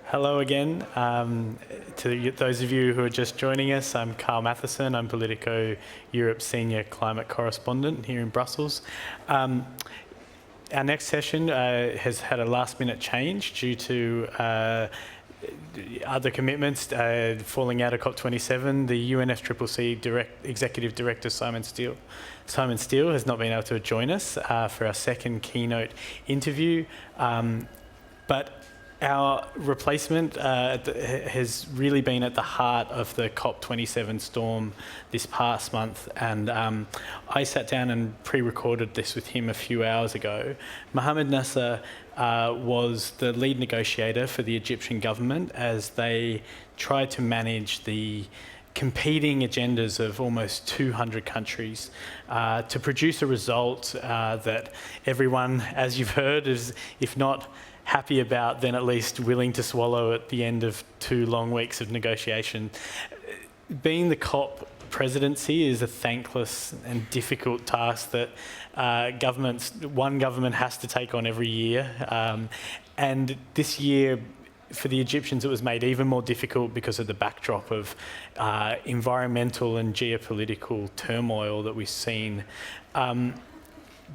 Hello again. To those of you who are just joining us, I'm Carl Matheson. I'm Politico Europe's Senior Climate Correspondent here in Brussels. Our next session has had a last-minute change due to other commitments falling out of COP27. The UNFCCC Executive Director Simon Steele has not been able to join us for our second keynote interview, but our replacement has really been at the heart of the COP27 storm this past month, and I sat down and pre-recorded this with him a few hours ago. Mohamed Nasr was the lead negotiator for the Egyptian government as they tried to manage the competing agendas of almost 200 countries to produce a result that everyone, as you've heard, is, if not happy about, then at least willing to swallow at the end of 2 long weeks of negotiation. Being the COP presidency is a thankless and difficult task that one government has to take on every year. And this year, for the Egyptians, it was made even more difficult because of the backdrop of environmental and geopolitical turmoil that we've seen.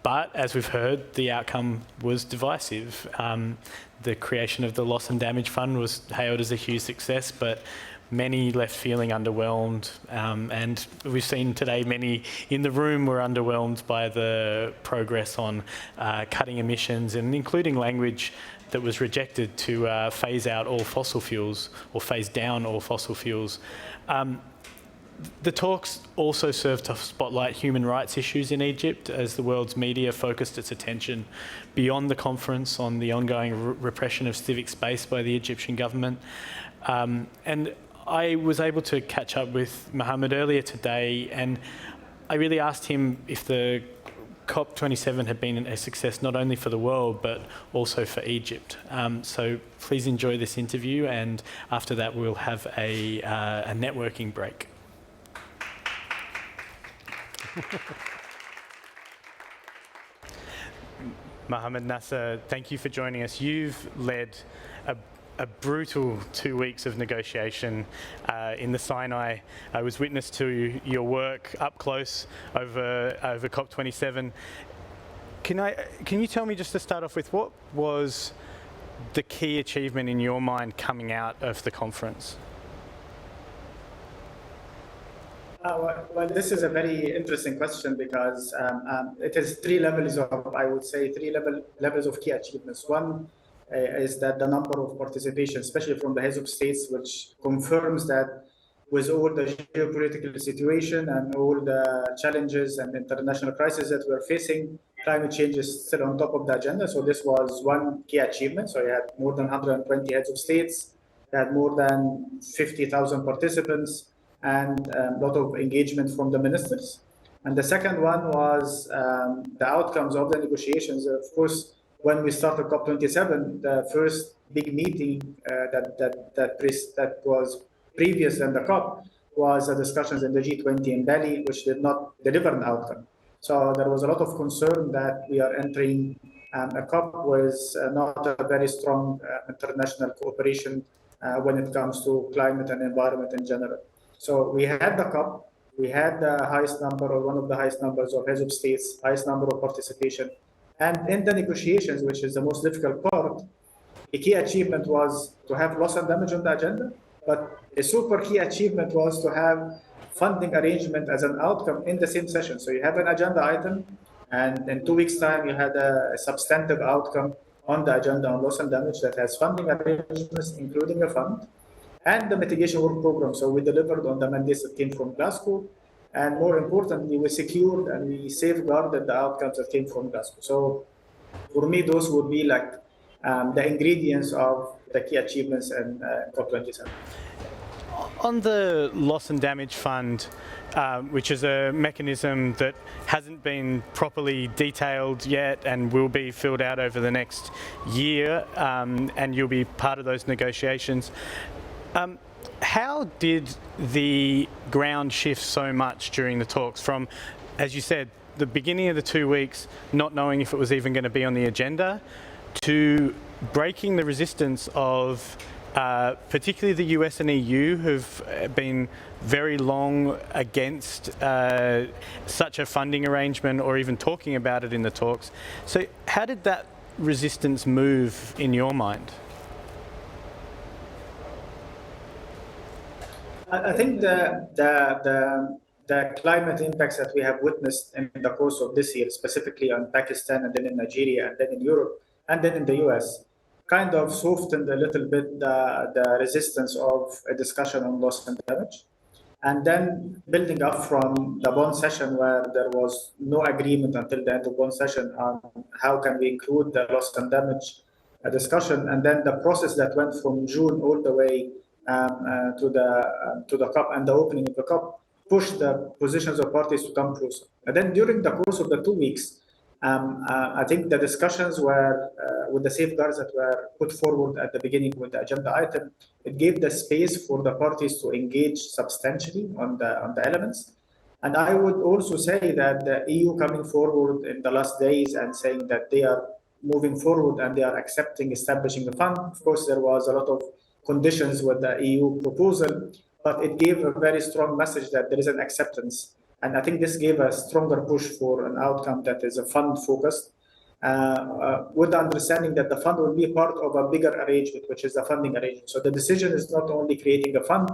But, as we've heard, the outcome was divisive. The creation of the Loss and Damage Fund was hailed as a huge success, but many left feeling underwhelmed. And we've seen today many in the room were underwhelmed by the progress on cutting emissions, and including language that was rejected to phase out all fossil fuels or phase down all fossil fuels. The talks also served to spotlight human rights issues in Egypt as the world's media focused its attention beyond the conference on the ongoing repression of civic space by the Egyptian government. And I was able to catch up with Mohamed earlier today, and I really asked him if the COP27 had been a success not only for the world but also for Egypt. So please enjoy this interview, and after that we'll have a networking break. Mohamed Nasr, thank you for joining us. You've led a brutal 2 weeks of negotiation in the Sinai. I was witness to your work up close over COP27. Can you tell me, just to start off with, what was the key achievement in your mind coming out of the conference? Well, this is a very interesting question because it is 3 levels of, I would say, 3 levels of key achievements. One is that the number of participation, especially from the heads of states, which confirms that with all the geopolitical situation and all the challenges and international crises that we're facing, climate change is still on top of the agenda. So this was one key achievement. So you had more than 120 heads of states, you had more than 50,000 participants, and a lot of engagement from the ministers. And the second one was the outcomes of the negotiations. Of course, when we started COP27, the first big meeting that was previous than the COP was the discussions in the G20 in Bali, which did not deliver an outcome. So there was a lot of concern that we are entering a COP with not a very strong international cooperation when it comes to climate and environment in general. So we had the COP, we had the highest number, or one of the highest numbers of heads of states, highest number of participation. And in the negotiations, which is the most difficult part, a key achievement was to have loss and damage on the agenda, but a super key achievement was to have funding arrangement as an outcome in the same session. So you have an agenda item, and in 2 weeks' time, you had a substantive outcome on the agenda on loss and damage that has funding arrangements, including a fund, and the mitigation work program. So we delivered on the mandates that came from Glasgow, and more importantly, we secured and we safeguarded the outcomes that came from Glasgow. So for me, those would be like the ingredients of the key achievements in COP27. On the Loss and Damage Fund, which is a mechanism that hasn't been properly detailed yet and will be filled out over the next year, and you'll be part of those negotiations. How did the ground shift so much during the talks from, as you said, the beginning of the 2 weeks, not knowing if it was even going to be on the agenda, to breaking the resistance of particularly the US and EU, who've been very long against such a funding arrangement or even talking about it in the talks. So how did that resistance move in your mind? I think the climate impacts that we have witnessed in the course of this year, specifically on Pakistan and then in Nigeria and then in Europe and then in the US, kind of softened a little bit the resistance of a discussion on loss and damage. And then building up from the Bonn session, where there was no agreement until the end of Bonn session on how can we include the loss and damage discussion, and then the process that went from June all the way to the COP and the opening of the COP pushed the positions of parties to come closer. And then during the course of the 2 weeks, I think the discussions were with the safeguards that were put forward at the beginning with the agenda item. It gave the space for the parties to engage substantially on the elements. And I would also say that the EU coming forward in the last days and saying that they are moving forward and they are accepting establishing the fund. Of course, there was a lot of conditions with the EU proposal, but it gave a very strong message that there is an acceptance. And I think this gave a stronger push for an outcome that is a fund focused, with the understanding that the fund will be part of a bigger arrangement, which is the funding arrangement. So the decision is not only creating a fund,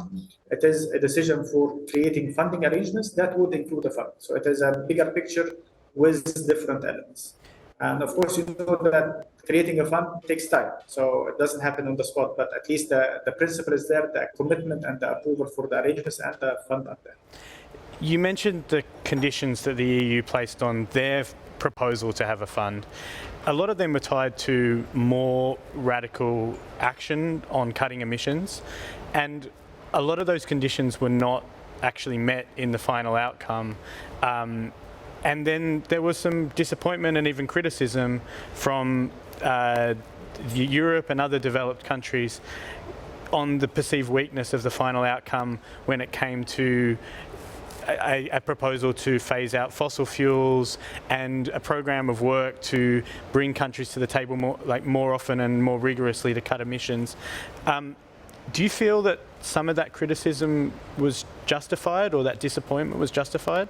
it is a decision for creating funding arrangements that would include a fund. So it is a bigger picture with different elements. And of course, you know that creating a fund takes time. So it doesn't happen on the spot, but at least the principle is there, the commitment and the approval for the arrangements and the fund are there. You mentioned the conditions that the EU placed on their proposal to have a fund. A lot of them were tied to more radical action on cutting emissions, and a lot of those conditions were not actually met in the final outcome. And then there was some disappointment and even criticism from Europe and other developed countries on the perceived weakness of the final outcome when it came to a proposal to phase out fossil fuels and a program of work to bring countries to the table more often and more rigorously to cut emissions. Do you feel that some of that criticism was justified, or that disappointment was justified?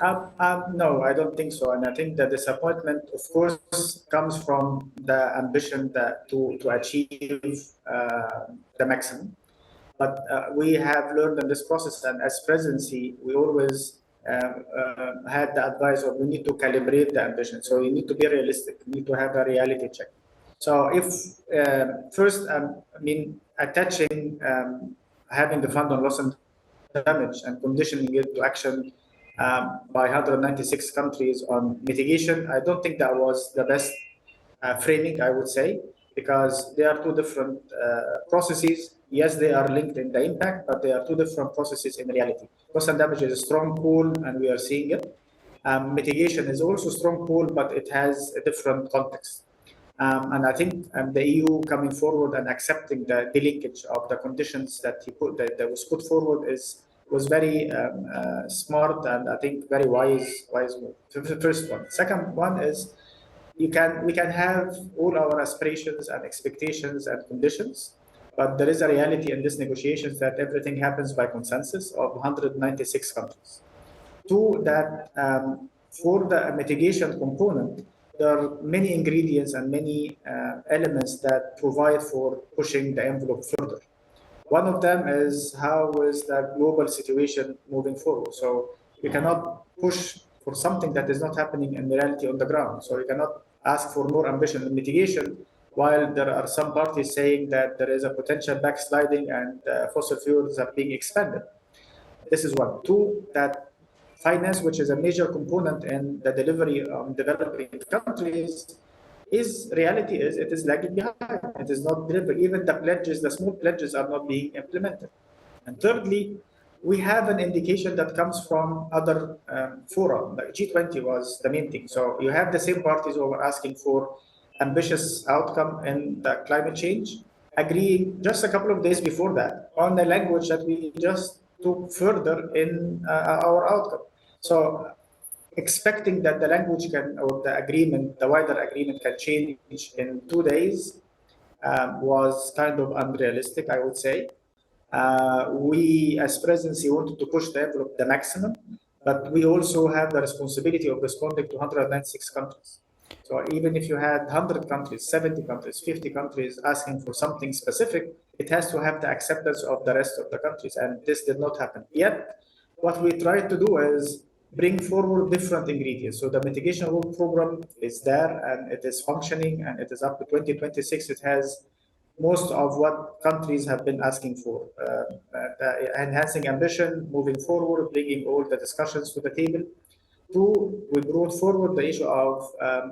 No, I don't think so. And I think the disappointment, of course, comes from the ambition to achieve the maximum. But we have learned in this process, and as presidency, we always had the advice of we need to calibrate the ambition. So you need to be realistic. You need to have a reality check. So if first, attaching having the fund on loss and damage and conditioning it to action by 196 countries on mitigation, I don't think that was the best framing, I would say, because they are two different processes. Yes, they are linked in the impact, but they are two different processes in reality. Loss and damage is a strong pull, and we are seeing it. Mitigation is also a strong pull, but it has a different context. And I think the EU coming forward and accepting the delinkage of the conditions that that was put forward was very smart, and I think very wise move. So the first one. Second one is we can have all our aspirations and expectations and conditions, but there is a reality in these negotiations that everything happens by consensus of 196 countries. Two, that for the mitigation component, there are many ingredients and many elements that provide for pushing the envelope further. One of them is how is the global situation moving forward. So we cannot push for something that is not happening in reality on the ground. So we cannot ask for more ambition in mitigation, while there are some parties saying that there is a potential backsliding and fossil fuels are being expanded. This is one. Two, that finance, which is a major component in the delivery of developing countries, reality is it is lagging behind. It is not delivered. Even the pledges, the small pledges, are not being implemented. And thirdly, we have an indication that comes from other fora. Like G20 was the main thing. So you have the same parties who are asking for ambitious outcome in the climate change, agreeing just a couple of days before that on the language that we just took further in our outcome. So expecting that the language can, or the agreement, the wider agreement can change in 2 days was kind of unrealistic, I would say. We, as presidency, wanted to push the envelope the maximum, but we also have the responsibility of responding to 196 countries. So even if you had 100 countries, 70 countries, 50 countries asking for something specific, it has to have the acceptance of the rest of the countries. And this did not happen. Yet, what we tried to do is bring forward different ingredients. So the mitigation work program is there and it is functioning and it is up to 2026. It has most of what countries have been asking for, enhancing ambition, moving forward, bringing all the discussions to the table. Two, we brought forward the issue of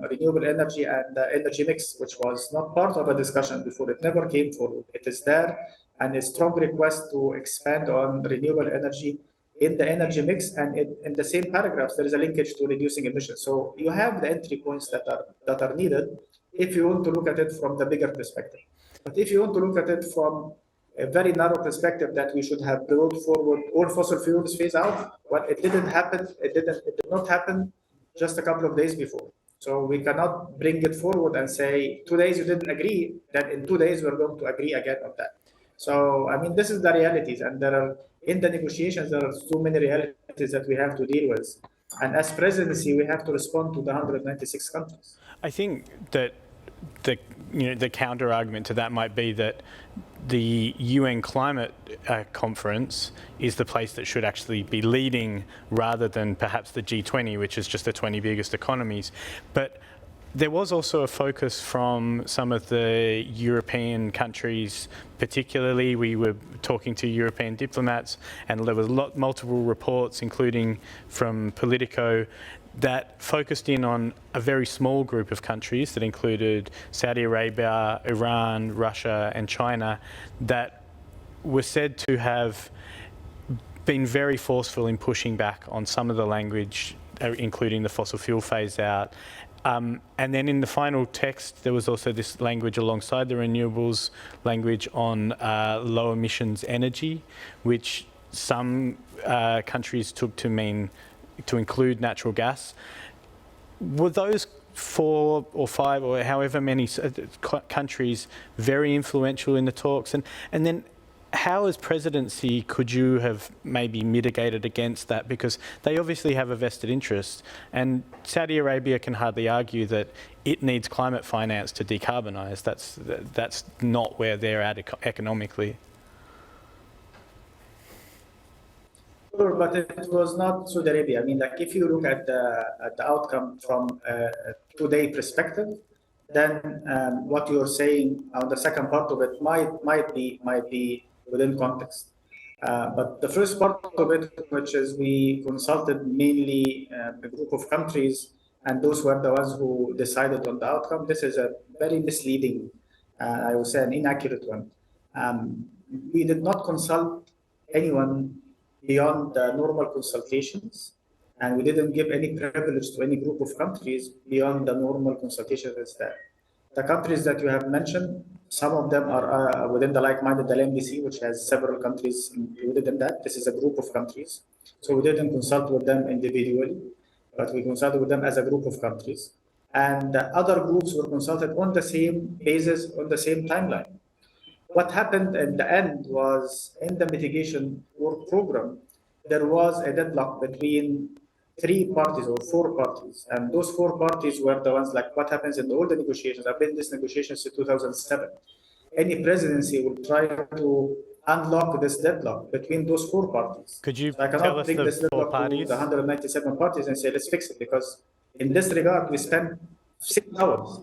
renewable energy and the energy mix, which was not part of a discussion before. It never came forward. It is there, and a strong request to expand on renewable energy in the energy mix. And in the same paragraphs, there is a linkage to reducing emissions. So you have the entry points that are needed if you want to look at it from the bigger perspective. But if you want to look at it from a very narrow perspective that we should have brought forward all fossil fuels phase out, well, it didn't happen. It did not happen just a couple of days before. So we cannot bring it forward and say 2 days you didn't agree, that in 2 days we're going to agree again on that. So I mean, this is the realities, and there are in the negotiations there are so many realities that we have to deal with, and as presidency we have to respond to the 196 countries. I think that the counter argument to that might be that the UN climate conference is the place that should actually be leading rather than perhaps the G20, which is just the 20 biggest economies. But there was also a focus from some of the European countries, particularly. We were talking to European diplomats, and there was multiple reports, including from Politico, that focused in on a very small group of countries that included Saudi Arabia, Iran, Russia, and China, that were said to have been very forceful in pushing back on some of the language, including the fossil fuel phase out. And then in the final text, there was also this language alongside the renewables language on low emissions energy, which some countries took to mean to include natural gas. Were those 4 or 5 or however many countries very influential in the talks? And then how, as presidency, could you have maybe mitigated against that? Because they obviously have a vested interest, and Saudi Arabia can hardly argue that it needs climate finance to decarbonise. That's not where they're at economically. Sure, but it was not Saudi Arabia. I mean, like if you look at the outcome from a today perspective, then what you're saying on the second part of it might be within context. But the first part of it, which is we consulted mainly a group of countries, and those were the ones who decided on the outcome. This is a very misleading, I would say, an inaccurate one. We did not consult anyone beyond the normal consultations, and we didn't give any privilege to any group of countries beyond the normal consultations there. The countries that you have mentioned, some of them are within the like-minded LMDC, which has several countries included in that. This is a group of countries. So we didn't consult with them individually, but we consulted with them as a group of countries. And the other groups were consulted on the same basis, on the same timeline. What happened in the end was, in the mitigation work program, there was a deadlock between 3 parties or 4 parties, and those 4 parties were the ones, like what happens in all the negotiations. I've been in these negotiations since 2007. Any presidency will try to unlock this deadlock between those 4 parties. Could you so I tell cannot us bring the this 4 deadlock parties? to the 197 parties and say, let's fix it, because in this regard, we spent 6 hours.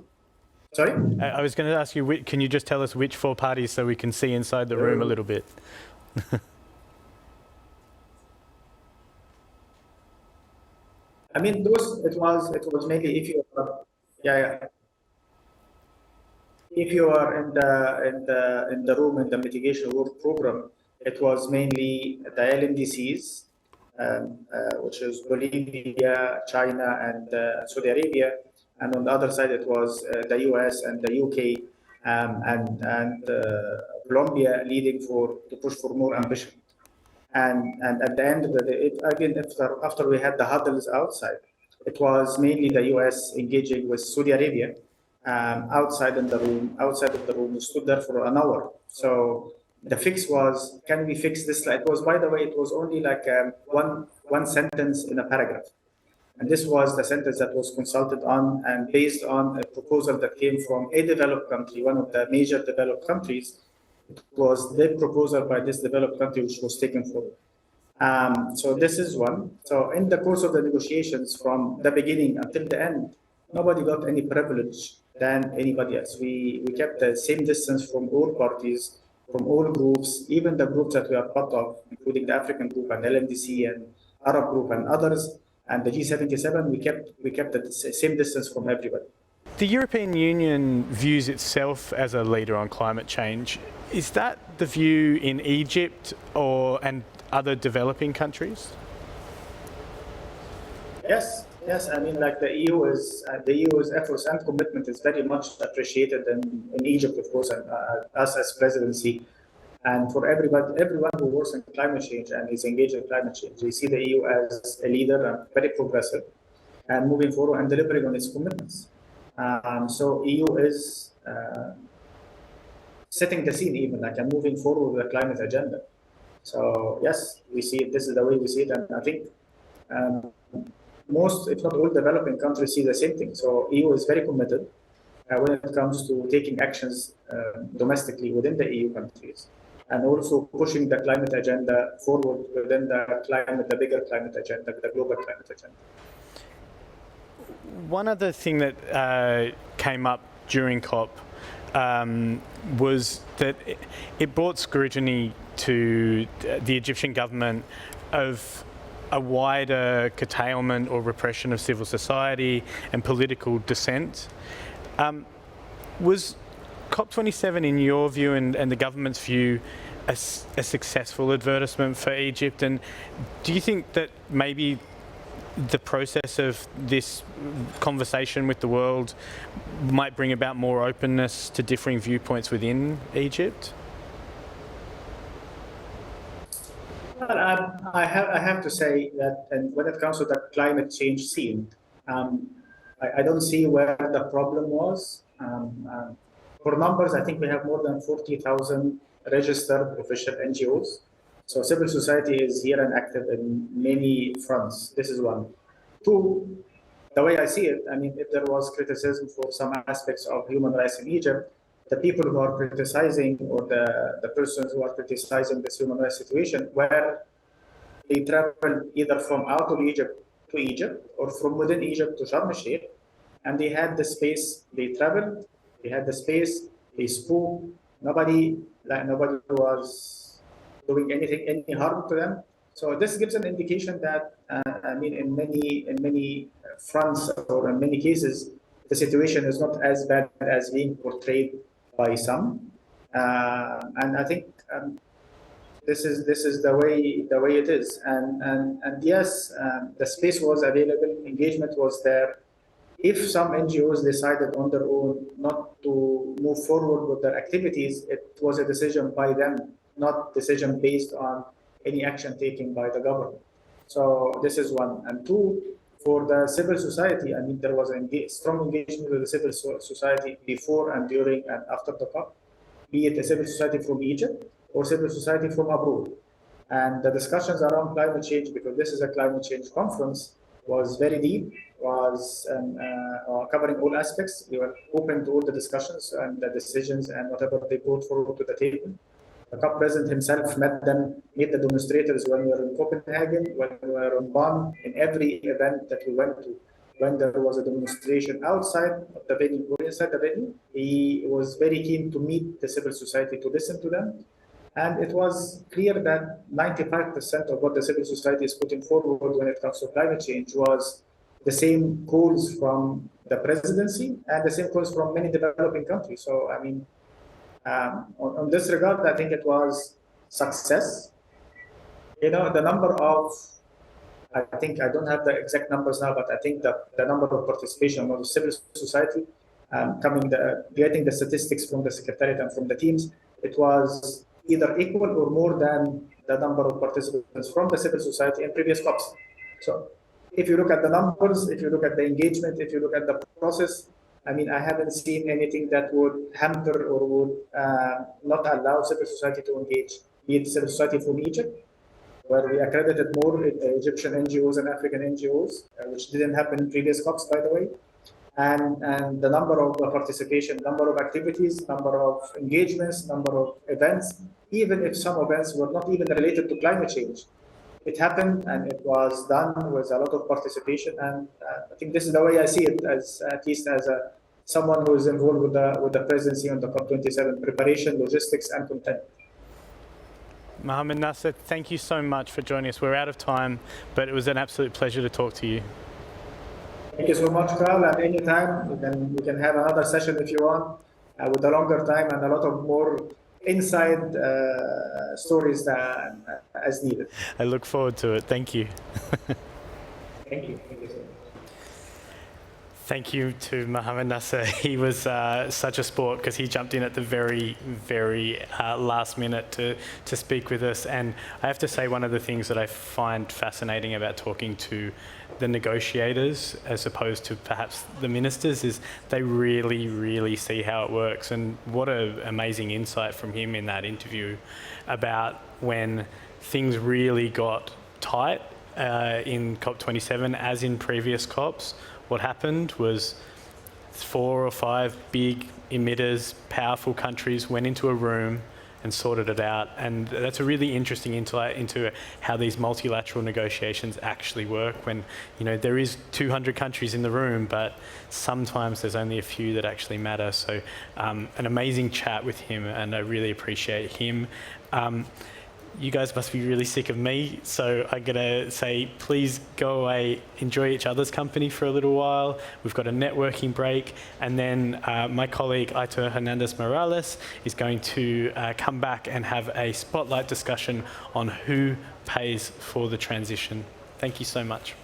Sorry? I was going to ask you, can you just tell us which 4 parties so we can see inside the room a little bit? I mean, it was mainly if you are, if you are in the room in the mitigation work program, it was mainly the LMDCs, which is Bolivia, China, and Saudi Arabia. And on the other side, it was the US and the UK and Colombia leading to push for more ambition. And at the end of the day, again, after we had the huddles outside, it was mainly the US engaging with Saudi Arabia outside of the room, we stood there for an hour. So the fix was, can we fix this? It was, by the way, it was only like one sentence in a paragraph. And this was the sentence that was consulted on and based on a proposal that came from a developed country, one of the major developed countries. It was the proposal by this developed country which was taken forward. So this is one. So in the course of the negotiations from the beginning until the end, nobody got any privilege than anybody else. We kept the same distance from all parties, from all groups, even the groups that we are part of, including the African group and LMDC and Arab group and others, and the G77, we kept the same distance from everybody. The European Union views itself as a leader on climate change. Is that the view in Egypt and other developing countries? Yes. I mean, like the EU's efforts and commitment is very much appreciated in Egypt, of course, and us as presidency. And for everyone who works in climate change and is engaged in climate change, we see the EU as a leader and very progressive and moving forward and delivering on its commitments. So EU is setting the scene even, like, and moving forward with the climate agenda. So yes, we see it. This is the way we see it, and I think most, if not all, developing countries see the same thing. So EU is very committed when it comes to taking actions domestically within the EU countries, and also pushing the climate agenda forward within the bigger climate agenda, the global climate agenda. One other thing that came up during COP was that it brought scrutiny to the Egyptian government of a wider curtailment or repression of civil society and political dissent. Was COP27, in your view and the government's view, a successful advertisement for Egypt? And do you think that maybe the process of this conversation with the world might bring about more openness to differing viewpoints within Egypt? Well, I have to say that, and when it comes to the climate change scene, I don't see where the problem was. For numbers, I think we have more than 40,000 registered official NGOs. So civil society is here and active in many fronts. This is one. Two, the way I see it, I mean, if there was criticism for some aspects of human rights in Egypt, the people who are criticizing, or the persons who are criticizing this human rights situation, where they traveled either from out of Egypt to Egypt or from within Egypt to Sharm el-Sheikh, and they had the space, they traveled, they had the space, they spoke, nobody was doing any harm to them. So this gives an indication that, I mean, in many fronts, or in many cases, the situation is not as bad as being portrayed by some. And I think this is the way it is. And yes, the space was available, engagement was there. If some NGOs decided on their own not to move forward with their activities, it was a decision by them, not decision based on any action taken by the government. So this is one. And two, for the civil society, I mean, there was a strong engagement with the civil society before and during and after the COP, be it a civil society from Egypt or civil society from abroad. And the discussions around climate change, because this is a climate change conference, was very deep, was covering all aspects. We were open to all the discussions and the decisions and whatever they brought forward to the table. The COP president himself met the demonstrators when we were in Copenhagen, when we were on Bonn, in every event that we went to. When there was a demonstration outside of the venue or inside the venue, he was very keen to meet the civil society, to listen to them. And it was clear that 95% of what the civil society is putting forward when it comes to climate change was the same calls from the presidency and the same calls from many developing countries. So, I mean, on this regard, I think it was success. You know, the number of, I think, I don't have the exact numbers now, but I think the number of participation of civil society, getting the statistics from the secretariat and from the teams, it was either equal or more than the number of participants from the civil society in previous COPs. So if you look at the numbers, if you look at the engagement, if you look at the process, I mean, I haven't seen anything that would hamper or would not allow civil society to engage, be it civil society from Egypt, where we accredited more Egyptian NGOs and African NGOs, which didn't happen in previous COPs, by the way. And the number of participation, number of activities, number of engagements, number of events, even if some events were not even related to climate change. It happened and it was done with a lot of participation. And I think this is the way I see it, as at least as someone who is involved with the presidency on the COP27 preparation, logistics, and content. Mohamed Nasr, thank you so much for joining us. We're out of time, but it was an absolute pleasure to talk to you. Thank you so much, Carl. And anytime we can have another session if you want, with a longer time and a lot of more inside stories as needed. I look forward to it. Thank you. Thank you. Thank you so much. Thank you to Mohamed Nasr. He was such a sport because he jumped in at the very, very last minute to speak with us. And I have to say, one of the things that I find fascinating about talking to the negotiators as opposed to perhaps the ministers is they really, really see how it works. And what an amazing insight from him in that interview about when things really got tight in COP27, as in previous COPs. What happened was 4 or 5 big emitters, powerful countries went into a room and sorted it out. And that's a really interesting insight into how these multilateral negotiations actually work when, you know, there is 200 countries in the room, but sometimes there's only a few that actually matter. So an amazing chat with him, and I really appreciate him. You guys must be really sick of me, so I'm going to say, please go away, enjoy each other's company for a little while. We've got a networking break, and then my colleague, Aitor Hernandez-Morales, is going to come back and have a spotlight discussion on who pays for the transition. Thank you so much.